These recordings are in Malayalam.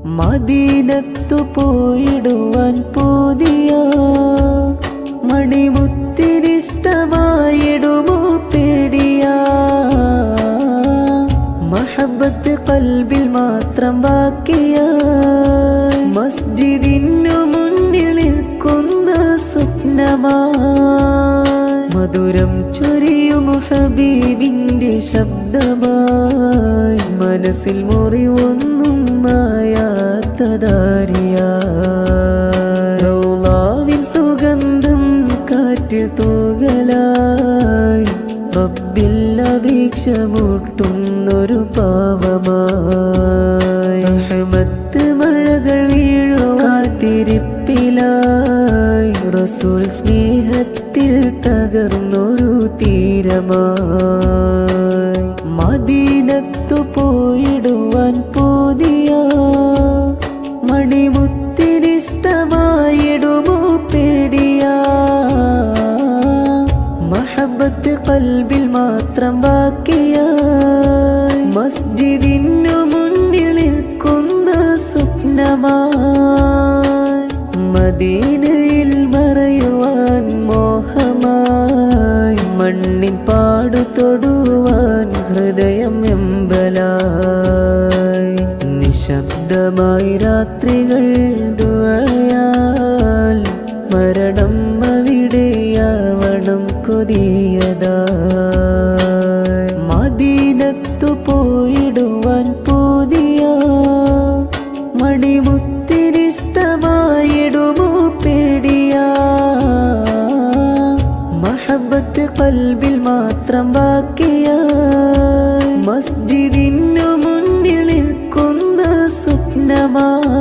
മദീനത്തു പോയിടുവാൻ പൂതിയ മണിമുത്തിനിഷ്ടമായിടുമോ പേടിയ മഹബത്ത് ഖൽബിൽ മാത്രം ബാക്കിയായി മസ്ജിദിനു മുന്നിൽ നിൽക്കുന്ന സ്വപ്നമായി മധുരം ചൊരിയും ഹബീബിന്റെ ശബ്ദമായി മനസ്സിൽ മുറിവൊന്നും മായാത്തതാരിയായി റൗളാവിൻ സുഗന്ധം കാറ്റിൽ തൂകലായി റബ്ബിൽ അപേക്ഷ മുട്ടുന്നൊരു പാവമായി റഹ്മത്ത് മഴകൾ വീഴുവാൻ കാത്തിരിപ്പിലായി റസൂൽ സ്നേഹത്തിൽ തകർന്നൊരു തീരമായി മദീനത്തു പോയിടുവാൻ പൂതിയ മണിമുത്തിനിഷ്ടമായിടുമോ പേടിയ മഹബത്ത് ഖൽബിൽ മാത്രം ബാക്കിയായി മസ്ജിദിനു മുന്നിൽ നിൽക്കുന്ന സ്വപ്നമായി മദീനയിൽ മറയുവാൻ മോഹമായി മണ്ണിൻ പാടു തൊടുവാൻ ഹൃദയം എമ്പലായി നിശബ്ദമായി രാത്രികൾ ദുആയാൽ മരണം അവിടെയാവണം കൊതിയതായി മദീനത്തു പോയിടുവാൻ പൂതിയ മണിമുത്തിനിഷ്ടമായിടുമോ പേടിയ മഹബത്ത് ഖൽബിൽ മാത്രം ബാക്കിയായി മസ്ജിദിനു മുന്നിൽ നിൽക്കുന്ന സ്വപ്നമായി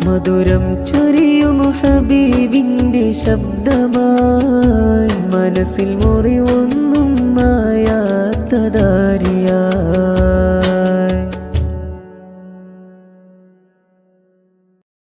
മധുരം ചൊരിയും ഹബീബിന്റെ ശബ്ദമായി മനസ്സിൽ മുറിവൊന്നും മായാത്തതായി